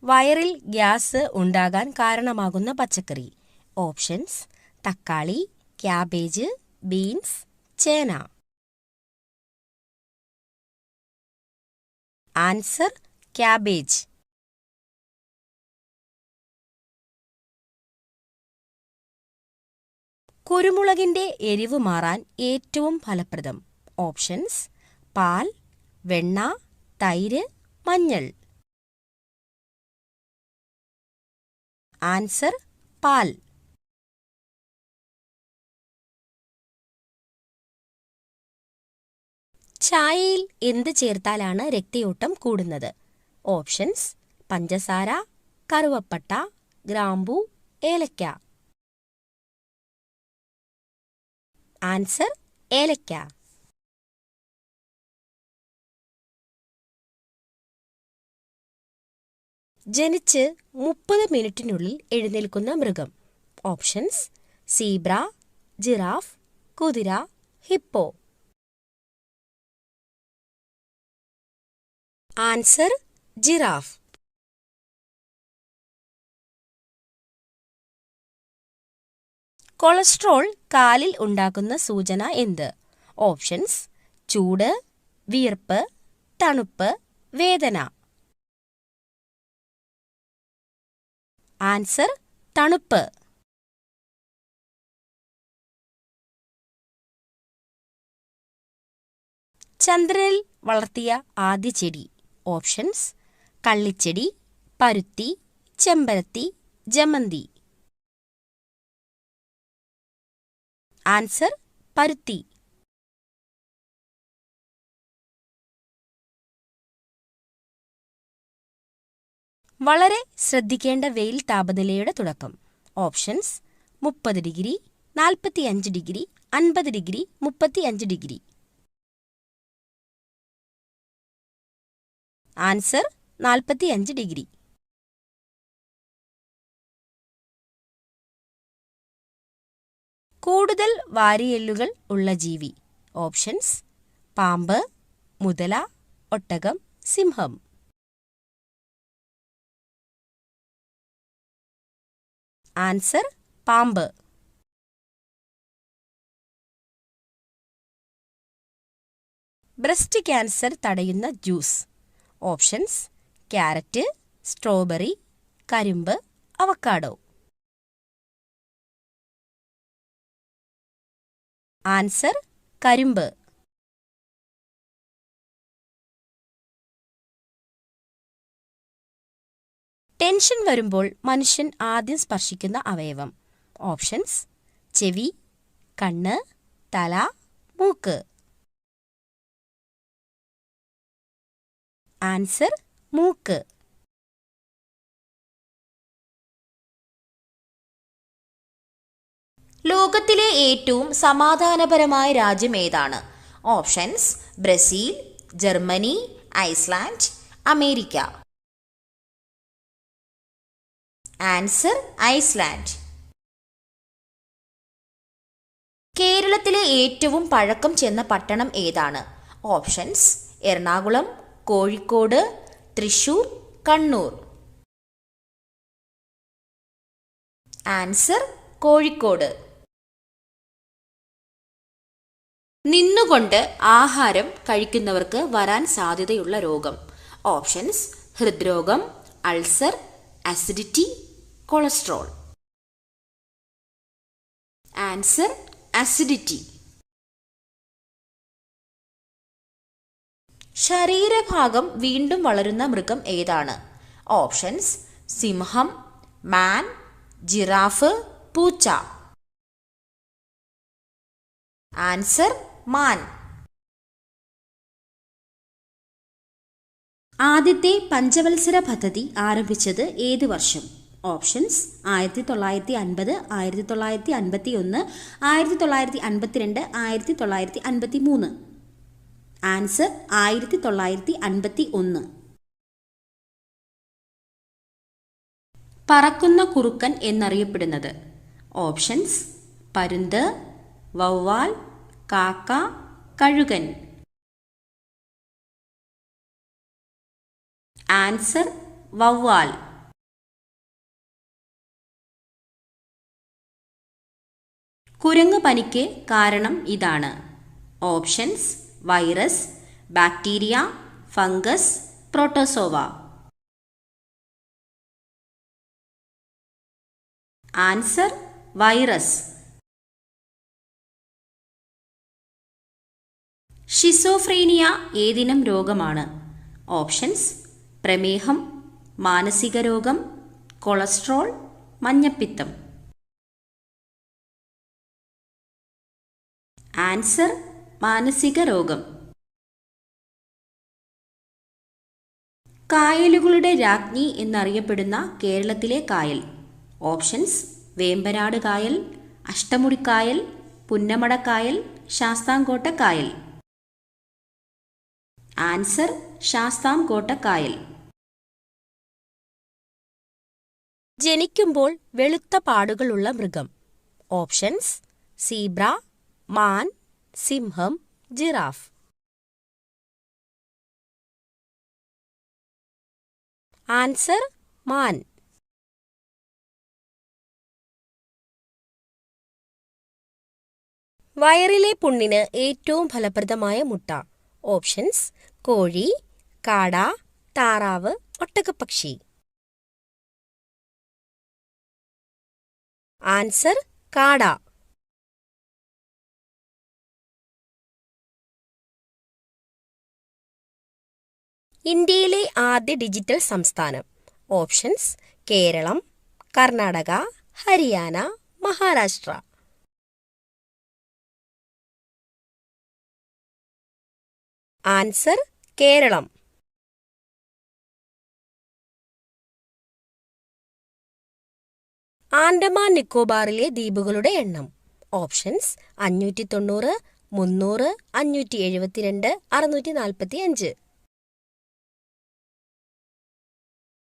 വയറിൽ ഗ്യാസ് ഉണ്ടാകാൻ കാരണമാകുന്ന പച്ചക്കറി. ഓപ്ഷൻസ്: തക്കാളി, ക്യാബേജ്, ബീൻസ്, ചേന. Answer: cabbage. കുരുമുളകിന്റെ എരിവ് മാറാൻ ഏറ്റവും ഫലപ്രദം. ഓപ്ഷൻസ്: പാൽ, വെണ്ണ, തൈര്, മഞ്ഞൾ. ആൻസർ: പാൽ. ചായയിൽ എന്ത് ചേർത്താലാണ് രക്തയോട്ടം കൂടുന്നത്? ഓപ്ഷൻസ്: പഞ്ചസാര, കറുവപ്പട്ട, ഗ്രാമ്പൂ, ഏലക്ക. ആൻസർ: ഏലക്ക. ജനിച്ച് 30 മിനിറ്റിനുള്ളിൽ എഴുന്നേൽക്കുന്ന മൃഗം. ഓപ്ഷൻസ്: സീബ്ര, ജിറാഫ്, കുതിര, ഹിപ്പോ. Answer: giraffe. കൊളസ്ട്രോൾ കാലിൽ ഉണ്ടാക്കുന്ന സൂചന എന്ത്? ഓപ്ഷൻസ്: ചൂട്, വിയർപ്പ്, തണുപ്പ്, വേദന. ആൻസർ: തണുപ്പ്. ചന്ദ്രനിൽ വളർത്തിയ ആദ്യ ചെടി. ഓപ്ഷൻസ്: കള്ളിച്ചെടി, പരുത്തി, ചെമ്പരത്തി, ജമന്തി. ആൻസർ: പരുത്തി. വളരെ ശ്രദ്ധിക്കേണ്ട വെയിൽ താപനിലയുടെ തുടക്കം. Options: 30 degree, 45 degree, 50 degree, 35 degree. Answer: 45 degree. കൂടുതൽ വാരിയെല്ലുകൾ ഉള്ള ജീവി. ഓപ്ഷൻസ്: പാമ്പ്, മുതല, ഒട്ടകം, സിംഹം. ആൻസർ: പാമ്പ്. ബ്രസ്റ്റ് ക്യാൻസർ തടയുന്ന ജ്യൂസ്. ഓപ്ഷൻസ്: ക്യാരറ്റ്, സ്ട്രോബെറി, കരിമ്പ്, അവക്കാഡോ. ആൻസർ: കരിമ്പ്. ടെൻഷൻ വരുമ്പോൾ മനുഷ്യൻ ആദ്യം സ്പർശിക്കുന്ന അവയവം. ഓപ്ഷൻസ്: ചെവി, കണ്ണ്, തല, മൂക്ക്. ആൻസർ: മൂക്ക്. ലോകത്തിലെ ഏറ്റവും സമാധാനപരമായ രാജ്യം ഏതാണ്? Options: Brazil, Germany, Iceland, America. Answer: Iceland. കേരളത്തിലെ ഏറ്റവും പഴക്കം ചെന്ന പട്ടണം ഏതാണ്? ഓപ്ഷൻസ്: എറണാകുളം, കോഴിക്കോട്, തൃശൂർ, കണ്ണൂർ. ആൻസർ: കോഴിക്കോട്. നിന്നുകൊണ്ട് ആഹാരം കഴിക്കുന്നവർക്ക് വരാൻ സാധ്യതയുള്ള രോഗം. ഓപ്ഷൻസ്: ഹൃദ്രോഗം, ulcer, acidity, cholesterol. Answer: acidity. ശരീരഭാഗം വീണ്ടും വളരുന്ന മൃഗം ഏതാണ്? ഓപ്ഷൻസ്: സിംഹം, മാൻ, ജിറാഫ്, പൂച്ച. ആൻസർ: മാൻ. ആദ്യത്തെ പഞ്ചവത്സര പദ്ധതി ആരംഭിച്ചത് ഏത് വർഷം? ഓപ്ഷൻസ്: 1950, 1951, 1952, 1953. ആൻസർ: 1951. പറക്കുന്ന കുറുക്കൻ എന്നറിയപ്പെടുന്നത്. ഓപ്ഷൻസ്: പരുന്ത്, വവ്വാൽ, കാക്ക, കഴുകൻ. ആൻസർ: വവ്വാൽ. കുരങ്ങ് പനിക്ക് കാരണം ഇതാണ്. Options: virus, bacteria, fungus, protozoa. Answer: virus. Schizophrenia ഏതിനം രോഗമാണ്? ഓപ്ഷൻസ്: പ്രമേഹം, മാനസിക രോഗം, കൊളസ്ട്രോൾ, മഞ്ഞപ്പിത്തം. ആൻസർ: മാനസിക രോഗം. കായലുകളുടെ രാജ്ഞി എന്നറിയപ്പെടുന്ന കേരളത്തിലെ കായൽ. ഓപ്ഷൻസ്: വേമ്പനാട് കായൽ, അഷ്ടമുടിക്കായൽ, പുന്നമടക്കായൽ, ശാസ്താംകോട്ട കായൽ. ആൻസർ: ശാസ്താംകോട്ട കായൽ. ജനിക്കുമ്പോൾ വെളുത്ത പാടുകളുള്ള മൃഗം. ഓപ്ഷൻസ്: സീബ്ര, മാൻ, സിംഹം, ജിറാഫ്. ആൻസർ: മാൻ. വയറിലെ പുണ്ണിന് ഏറ്റവും ഫലപ്രദമായ മുട്ട. ഓപ്ഷൻസ്: കോഴി, കാട, താറാവ്, ഒട്ടകപ്പക്ഷി. ആൻസർ: കാട. ഇന്ത്യയിലെ ആദ്യ ഡിജിറ്റൽ സംസ്ഥാനം. ഓപ്ഷൻസ്: കേരളം, കർണാടക, ഹരിയാന, മഹാരാഷ്ട്ര. ആൻസർ: കേരളം. ആൻഡമാൻ നിക്കോബാറിലെ ദ്വീപുകളുടെ എണ്ണം. ഓപ്ഷൻസ്: 590, 300, 572, 645.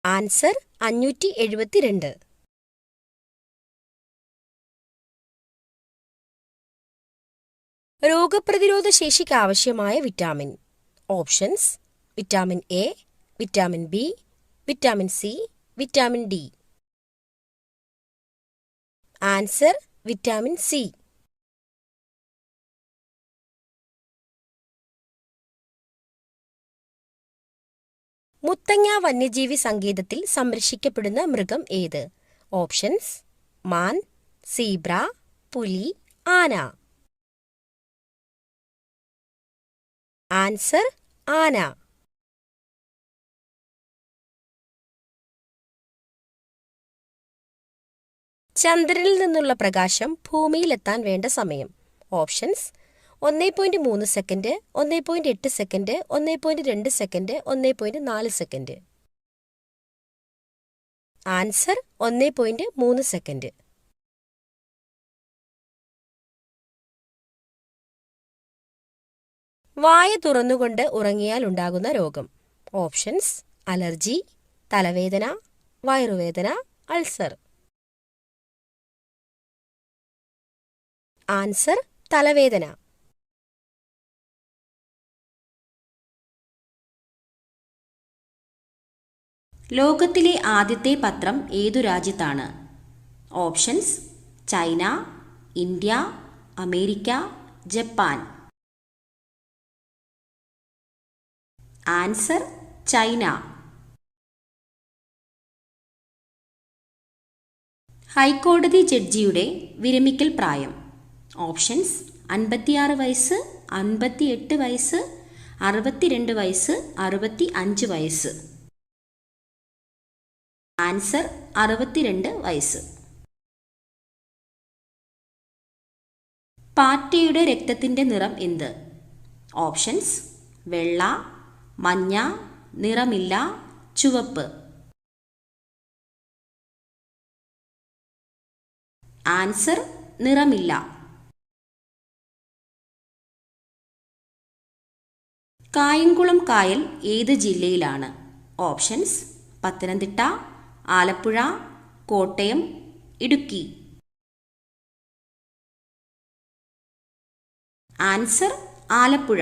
ആൻസർ: 572. രോഗപ്രതിരോധ ശേഷിക്ക് ആവശ്യമായ vitamin. Options: vitamin A, vitamin B, vitamin C, vitamin D. Answer: vitamin C. Muthanga വന്യജീവി സങ്കേതത്തിൽ സംരക്ഷിക്കപ്പെടുന്ന മൃഗം ഏത്? ഓപ്ഷൻസ്: മാൻ, സീബ്ര, പുലി, ആന. ആൻസർ: ആന. ചന്ദ്രനിൽ നിന്നുള്ള പ്രകാശം ഭൂമിയിലെത്താൻ വേണ്ട സമയം. Options: 1.3 second, 1.8 second, 1.2 second, 1.4 second. Answer: 1.3 second. വായ തുറന്നുകൊണ്ട് ഉറങ്ങിയാൽ ഉണ്ടാകുന്ന രോഗം. ഓപ്ഷൻസ്: അലർജി, തലവേദന, വയറുവേദന, അൾസർ. ആൻസർ: തലവേദന. ലോകത്തിലെ ആദ്യത്തെ പത്രം ഏതു രാജ്യത്താണ്? Options: China, India, America, Japan. Answer: China. ഹൈക്കോടതി ജഡ്ജിയുടെ വിരമിക്കൽ പ്രായം. ഓപ്ഷൻസ്: 56 വയസ്സ്, 58 വയസ്സ്, 62 വയസ്സ്, 65 വയസ്സ്. ആൻസർ: 62 വയസ്സ്. പാറ്റയുടെ രക്തത്തിന്റെ നിറം എന്ത്? ഓപ്ഷൻസ്: വെള്ള, മഞ്ഞ, നിറമില്ല, ചുവപ്പ്. ആൻസർ: നിറമില്ല. കായംകുളം കായൽ ഏത് ജില്ലയിലാണ്? ഓപ്ഷൻസ്: പത്തനംതിട്ട, ആലപ്പുഴ, കോട്ടയം, ഇടുക്കി. ആൻസർ: ആലപ്പുഴ.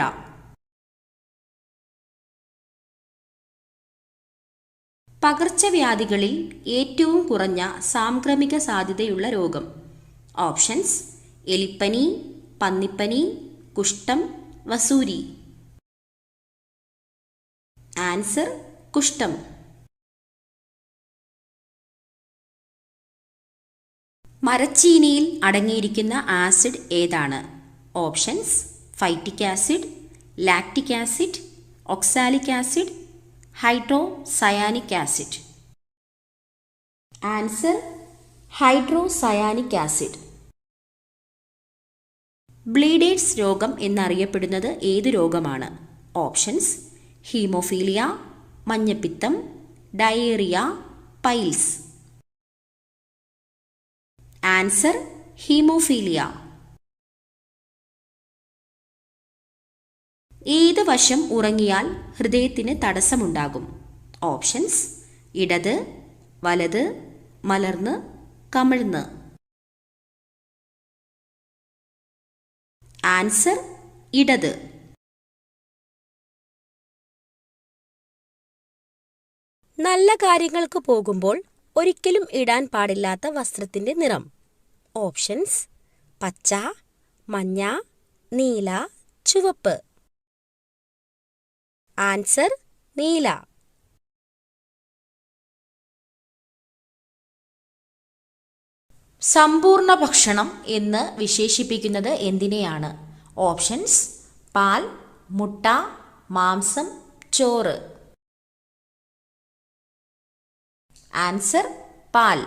പകർച്ചവ്യാധികളിൽ ഏറ്റവും കുറഞ്ഞ സാംക്രമിക സാധ്യതയുള്ള രോഗം. ഓപ്ഷൻസ്: എലിപ്പനി, പന്നിപ്പനി, കുഷ്ഠം, വസൂരി. ആൻസർ കുഷ്ഠം. മരച്ചീനിയിൽ അടങ്ങിയിരിക്കുന്ന ആസിഡ് ഏതാണ്? Options: phytic acid, lactic acid, oxalic acid, hydrocyanic acid. Answer hydrocyanic acid. Bleeders രോഗം എന്നറിയപ്പെടുന്നത് ഏത് രോഗമാണ്? ഓപ്ഷൻസ്: ഹീമോഫീലിയ, മഞ്ഞപ്പിത്തം, ഡയേറിയ, പൈൽസ്. Answer haemophilia. ഏത് വശം ഉറങ്ങിയാൽ ഹൃദയത്തിന് തടസ്സമുണ്ടാകും? ഓപ്ഷൻസ്: ഇടത്, വലത്, മലർന്ന്, കമിഴ്ന്ന്. ആൻസർ ഇടത്. നല്ല കാര്യങ്ങൾക്ക് പോകുമ്പോൾ ഒരിക്കലും ഇടാൻ പാടില്ലാത്ത വസ്ത്രത്തിന്റെ നിറം. ഓപ്ഷൻസ്: പച്ച, മഞ്ഞ, നീല, ചുവപ്പ്. ആൻസർ നീല. സമ്പൂർണ്ണ ഭക്ഷണം എന്ന് വിശേഷിപ്പിക്കുന്നത് എന്തിനെയാണ്? ഓപ്ഷൻസ്: പാൽ, മുട്ട, മാംസം, ചോറ്. ആൻസർ പാൽ.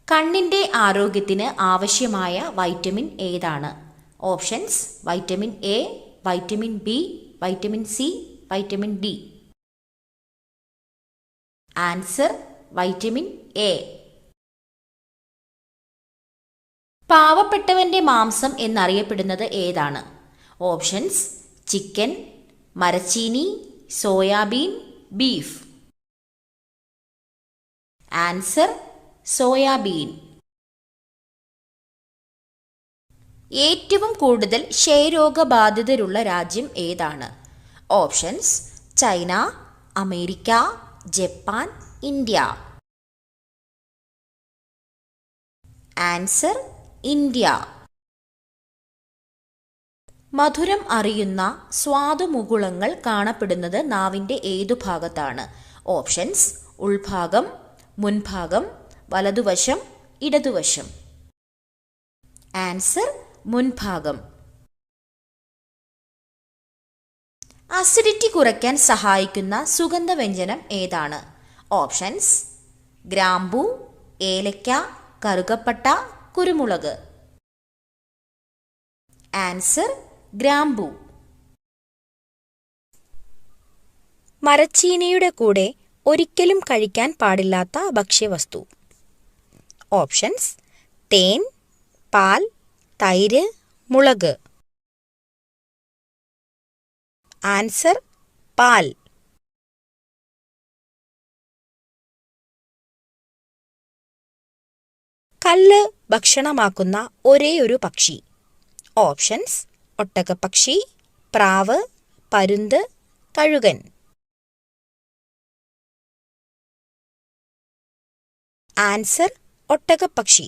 കണ്ണിന്റെ ആരോഗ്യത്തിന് ആവശ്യമായ വൈറ്റമിൻ ഏതാണ്? Options: vitamin A, vitamin B, vitamin C, vitamin D. Answer vitamin A. പാവപ്പെട്ടവന്റെ മാംസം എന്നറിയപ്പെടുന്നത് ഏതാണ്? ഓപ്ഷൻസ്: ചിക്കൻ, മരച്ചീനി, സോയാബീൻ, ബീഫ്. Answer soybean. ഏറ്റവും കൂടുതൽ ക്ഷയരോഗബാധിതരുള്ള രാജ്യം ഏതാണ്? Options: China, America, Japan, India. Answer India. മധുരം അറിയുന്ന സ്വാദുമുകുളങ്ങൾ കാണപ്പെടുന്നത് നാവിൻ്റെ ഏതു ഭാഗത്താണ്? ഓപ്ഷൻസ്: ഉൾഭാഗം, മുൻഭാഗം, വലതുവശം, ഇടതുവശം. ആൻസർ മുൻഭാഗം. അസിഡിറ്റി കുറയ്ക്കാൻ സഹായിക്കുന്ന സുഗന്ധവ്യഞ്ജനം ഏതാണ്? ഓപ്ഷൻസ്: ഗ്രാമ്പൂ, ഏലക്ക, കറുകപ്പട്ട, കുരുമുളക്. ആൻസർ ഗ്രാമ്പൂ. മരച്ചീനിയുടെ കൂടെ ഒരിക്കലും കഴിക്കാൻ പാടില്ലാത്ത ഭക്ഷ്യവസ്തു. ഓപ്ഷൻസ്: തേൻ, പാൽ, തൈര്, മുളക്. ആൻസർ പാൽ. കല്ല് ഭക്ഷണമാക്കുന്ന ഒരേയൊരു പക്ഷി. ഓപ്ഷൻസ്: ഒട്ടകപ്പക്ഷി, പ്രാവ്, പരുന്ത്, കഴുകൻ. ആൻസർ ഒട്ടകപ്പക്ഷി.